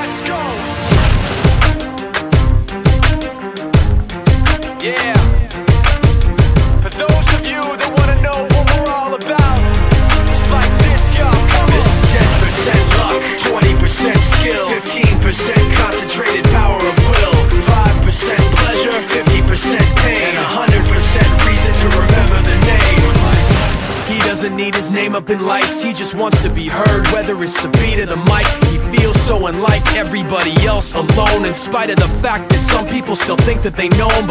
Let's go. Yeah. For those of you that wanna know what we're all about, it's like this, y'all. Come on. This is 10% luck, 20% skill, 15% concentrated power of will, 5% pleasure, 50% pain, and 100% reason to remember the name. He doesn't need his name up in lights, he just wants to be heard, whether it's the beat or the mic. He feels so unlike everybody else, alone, in spite of the fact that some people still think that they know him.